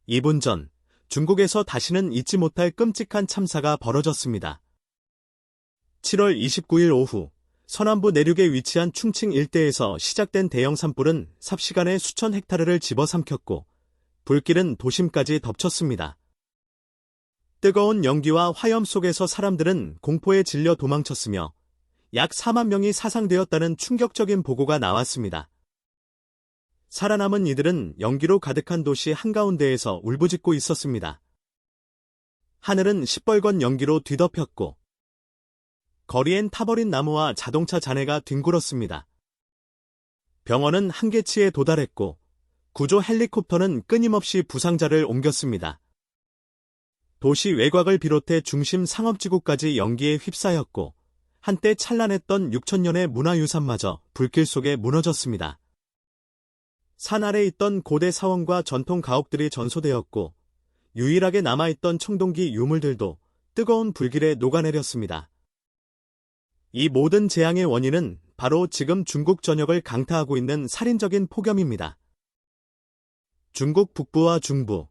2분 전, 중국에서 다시는 잊지 못할 끔찍한 참사가 벌어졌습니다. 7월 29일 오후, 서남부 내륙에 위치한 충칭 일대에서 시작된 대형 산불은 삽시간에 수천 헥타르를 집어삼켰고, 불길은 도심까지 덮쳤습니다. 뜨거운 연기와 화염 속에서 사람들은 공포에 질려 도망쳤으며, 약 4만 명이 사상되었다는 충격적인 보고가 나왔습니다. 살아남은 이들은 연기로 가득한 도시 한가운데에서 울부짖고 있었습니다. 하늘은 시뻘건 연기로 뒤덮였고, 거리엔 타버린 나무와 자동차 잔해가 뒹굴었습니다. 병원은 한계치에 도달했고, 구조 헬리콥터는 끊임없이 부상자를 옮겼습니다. 도시 외곽을 비롯해 중심 상업지구까지 연기에 휩싸였고, 한때 찬란했던 6천년의 문화유산마저 불길 속에 무너졌습니다. 산 아래 있던 고대 사원과 전통 가옥들이 전소되었고, 유일하게 남아있던 청동기 유물들도 뜨거운 불길에 녹아내렸습니다. 이 모든 재앙의 원인은 바로 지금 중국 전역을 강타하고 있는 살인적인 폭염입니다. 중국 북부와 중부,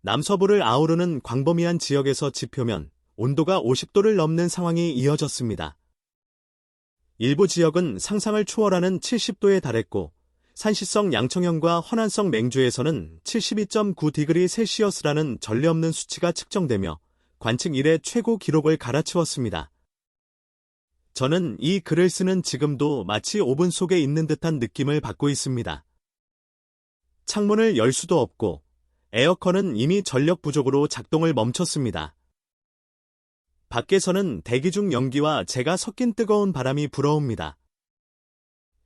남서부를 아우르는 광범위한 지역에서 지표면 온도가 50도를 넘는 상황이 이어졌습니다. 일부 지역은 상상을 초월하는 70도에 달했고, 산시성 양청현과 허난성 맹주에서는 72.9디그리 셀시어스라는 전례 없는 수치가 측정되며 관측 이래 최고 기록을 갈아치웠습니다. 저는 이 글을 쓰는 지금도 마치 오븐 속에 있는 듯한 느낌을 받고 있습니다. 창문을 열 수도 없고 에어컨은 이미 전력 부족으로 작동을 멈췄습니다. 밖에서는 대기 중 연기와 재가 섞인 뜨거운 바람이 불어옵니다.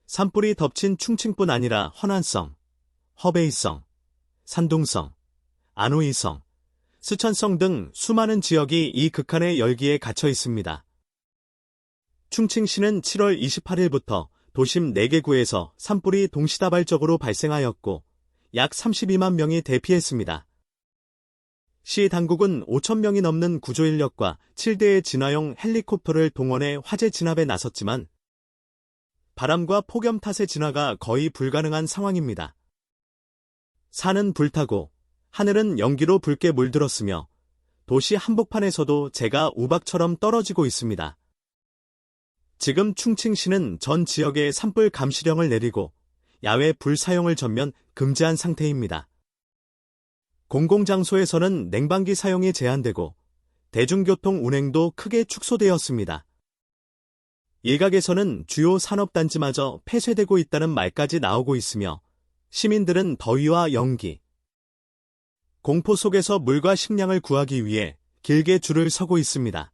산불이 덮친 충칭뿐 아니라 허난성, 허베이성, 산둥성, 안후이성, 스촨성 등 수많은 지역이 이 극한의 열기에 갇혀 있습니다. 충칭시는 7월 28일부터 도심 4개 구에서 산불이 동시다발적으로 발생하였고 약 32만 명이 대피했습니다. 시 당국은 5천 명이 넘는 구조인력과 7대의 진화용 헬리콥터를 동원해 화재 진압에 나섰지만 바람과 폭염 탓에 진화가 거의 불가능한 상황입니다. 산은 불타고 하늘은 연기로 붉게 물들었으며 도시 한복판에서도 재가 우박처럼 떨어지고 있습니다. 지금 충칭시는 전 지역에 산불 감시령을 내리고 야외 불 사용을 전면 금지한 상태입니다. 공공장소에서는 냉방기 사용이 제한되고 대중교통 운행도 크게 축소되었습니다. 일각에서는 주요 산업단지마저 폐쇄되고 있다는 말까지 나오고 있으며 시민들은 더위와 연기, 공포 속에서 물과 식량을 구하기 위해 길게 줄을 서고 있습니다.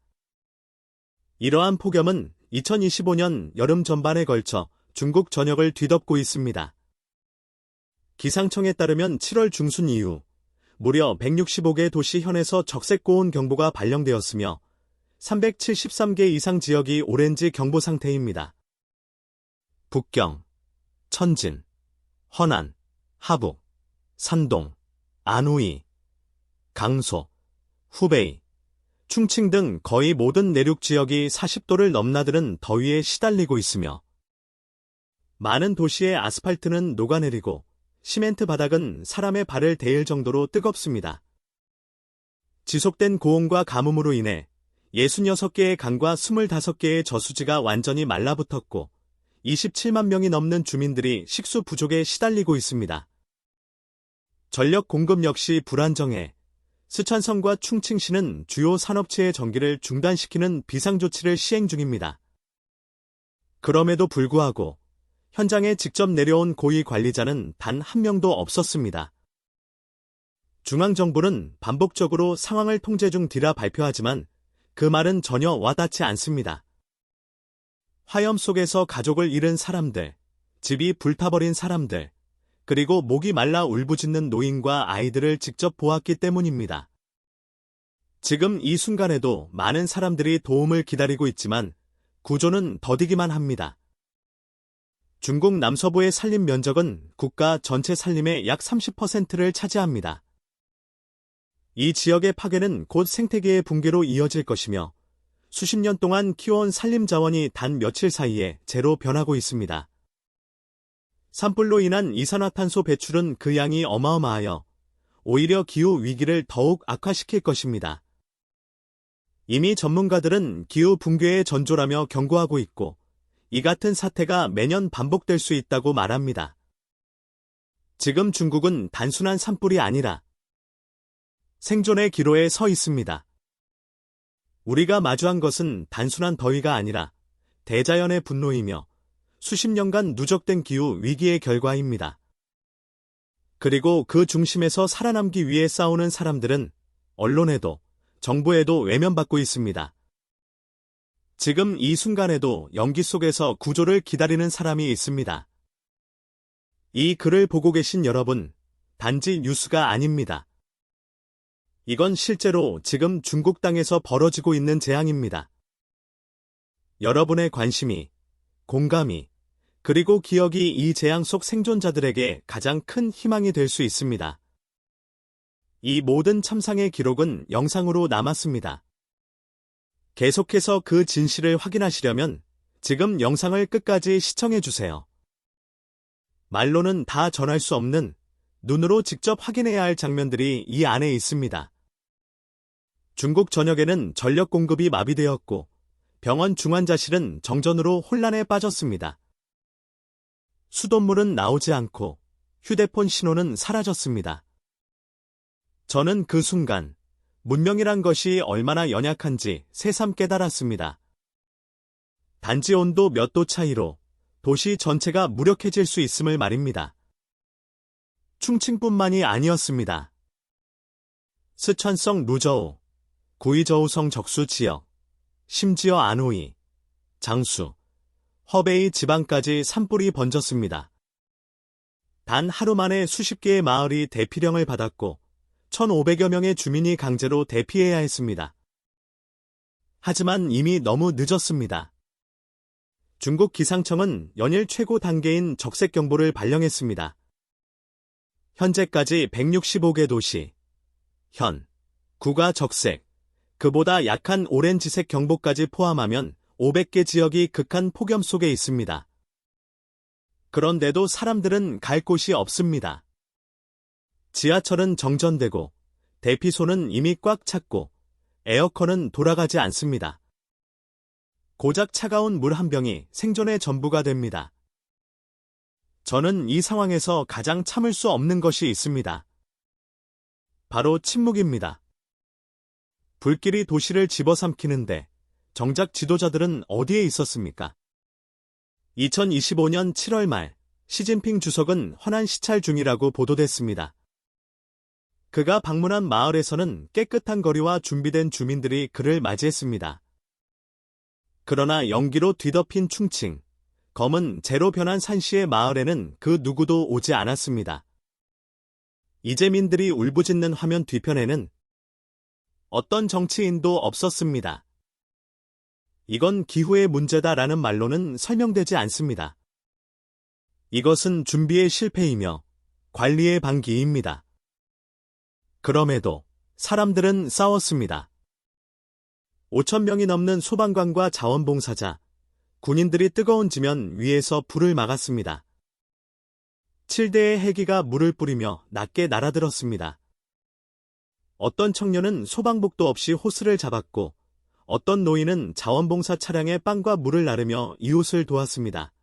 이러한 폭염은 2025년 여름 전반에 걸쳐 중국 전역을 뒤덮고 있습니다. 기상청에 따르면 7월 중순 이후 무려 165개 도시 현에서 적색고온 경보가 발령되었으며 373개 이상 지역이 오렌지 경보 상태입니다. 북경, 천진, 허난, 하북, 산동, 안후이, 강소, 후베이, 충칭 등 거의 모든 내륙 지역이 40도를 넘나드는 더위에 시달리고 있으며 많은 도시의 아스팔트는 녹아내리고 시멘트 바닥은 사람의 발을 데일 정도로 뜨겁습니다. 지속된 고온과 가뭄으로 인해 66개의 강과 25개의 저수지가 완전히 말라붙었고 27만 명이 넘는 주민들이 식수 부족에 시달리고 있습니다. 전력 공급 역시 불안정해 스촨성과 충칭시는 주요 산업체의 전기를 중단시키는 비상조치를 시행 중입니다. 그럼에도 불구하고 현장에 직접 내려온 고위 관리자는 단 한 명도 없었습니다. 중앙정부는 반복적으로 상황을 통제 중이라 발표하지만 그 말은 전혀 와닿지 않습니다. 화염 속에서 가족을 잃은 사람들, 집이 불타버린 사람들, 그리고 목이 말라 울부짖는 노인과 아이들을 직접 보았기 때문입니다. 지금 이 순간에도 많은 사람들이 도움을 기다리고 있지만 구조는 더디기만 합니다. 중국 남서부의 산림 면적은 국가 전체 산림의 약 30%를 차지합니다. 이 지역의 파괴는 곧 생태계의 붕괴로 이어질 것이며 수십 년 동안 키워온 산림 자원이 단 며칠 사이에 제로 변하고 있습니다. 산불로 인한 이산화탄소 배출은 그 양이 어마어마하여 오히려 기후 위기를 더욱 악화시킬 것입니다. 이미 전문가들은 기후 붕괴의 전조라며 경고하고 있고, 이 같은 사태가 매년 반복될 수 있다고 말합니다. 지금 중국은 단순한 산불이 아니라 생존의 기로에 서 있습니다. 우리가 마주한 것은 단순한 더위가 아니라 대자연의 분노이며 수십 년간 누적된 기후 위기의 결과입니다. 그리고 그 중심에서 살아남기 위해 싸우는 사람들은 언론에도 정부에도 외면받고 있습니다. 지금 이 순간에도 연기 속에서 구조를 기다리는 사람이 있습니다. 이 글을 보고 계신 여러분, 단지 뉴스가 아닙니다. 이건 실제로 지금 중국 땅에서 벌어지고 있는 재앙입니다. 여러분의 관심이, 공감이, 그리고 기억이 이 재앙 속 생존자들에게 가장 큰 희망이 될 수 있습니다. 이 모든 참상의 기록은 영상으로 남았습니다. 계속해서 그 진실을 확인하시려면 지금 영상을 끝까지 시청해주세요. 말로는 다 전할 수 없는 눈으로 직접 확인해야 할 장면들이 이 안에 있습니다. 중국 전역에는 전력 공급이 마비되었고 병원 중환자실은 정전으로 혼란에 빠졌습니다. 수돗물은 나오지 않고 휴대폰 신호는 사라졌습니다. 저는 그 순간 문명이란 것이 얼마나 연약한지 새삼 깨달았습니다. 단지 온도 몇 도 차이로 도시 전체가 무력해질 수 있음을 말입니다. 충칭뿐만이 아니었습니다. 스촨성 루저우, 구이저우성 적수 지역, 심지어 안호이, 장수, 허베이 지방까지 산불이 번졌습니다. 단 하루 만에 수십 개의 마을이 대피령을 받았고 1,500여 명의 주민이 강제로 대피해야 했습니다. 하지만 이미 너무 늦었습니다. 중국 기상청은 연일 최고 단계인 적색경보를 발령했습니다. 현재까지 165개 도시, 현, 구가 적색, 그보다 약한 오렌지색 경보까지 포함하면 500개 지역이 극한 폭염 속에 있습니다. 그런데도 사람들은 갈 곳이 없습니다. 지하철은 정전되고 대피소는 이미 꽉 찼고 에어컨은 돌아가지 않습니다. 고작 차가운 물 한 병이 생존의 전부가 됩니다. 저는 이 상황에서 가장 참을 수 없는 것이 있습니다. 바로 침묵입니다. 불길이 도시를 집어삼키는데 정작 지도자들은 어디에 있었습니까? 2025년 7월 말 시진핑 주석은 허난 시찰 중이라고 보도됐습니다. 그가 방문한 마을에서는 깨끗한 거리와 준비된 주민들이 그를 맞이했습니다. 그러나 연기로 뒤덮인 충칭, 검은 재로 변한 산시의 마을에는 그 누구도 오지 않았습니다. 이재민들이 울부짖는 화면 뒤편에는 어떤 정치인도 없었습니다. 이건 기후의 문제다라는 말로는 설명되지 않습니다. 이것은 준비의 실패이며 관리의 방기입니다. 그럼에도 사람들은 싸웠습니다. 5,000명이 넘는 소방관과 자원봉사자, 군인들이 뜨거운 지면 위에서 불을 막았습니다. 7대의 헬기가 물을 뿌리며 낮게 날아들었습니다. 어떤 청년은 소방복도 없이 호스를 잡았고 어떤 노인은 자원봉사 차량에 빵과 물을 나르며 이웃을 도왔습니다.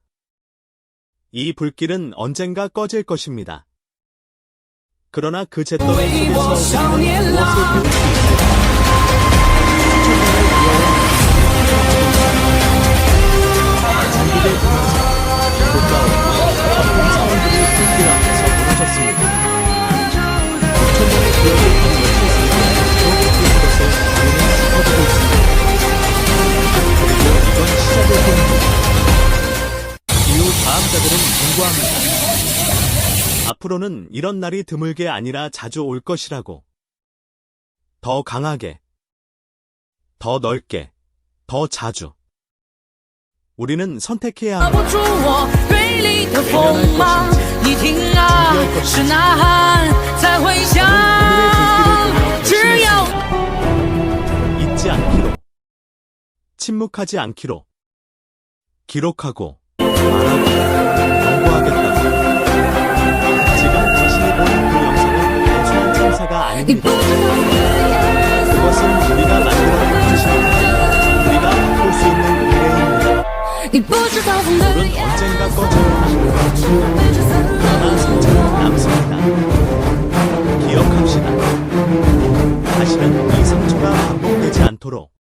이 불길은 언젠가 꺼질 것입니다. 그러나 그 잿더미 속에서 우리는 무엇을 배울 수 있을까? 중국의 문화사, 국가와 전통 사원들이 불길 앞에서 무너졌습니다. 6,000년의 기억을 한 며칠 사이에 기억이 것에 우리는 깊어지고 있습니다. 그리고 이건 시작일 뿐입니다. 기후 다음자들은 경고합니다. 앞으로는 이런 날이 드물게 아니라 자주 올 것이라고. 더 강하게, 더 넓게, 더 자주. 우리는 선택해야 합니다. 외면할 것인지, 준비할 것인지. 그는 오늘의 불길을 보며 열심히 잊지 않기로, 침묵하지 않기로, 기록하고 말하고 경고하겠다고. 지금 자신이 보는 그 영상은 단순한 참사 참사가 아닙니다. 그것은 우리가 만들어낸 것입니다. 우리가 바꿀 수 있는 미래입니다. 불은 언젠가 꺼집니다. 그러나 상처는 남습니다. 기억합시다. 다시는 이 상처가 반복되지 않도록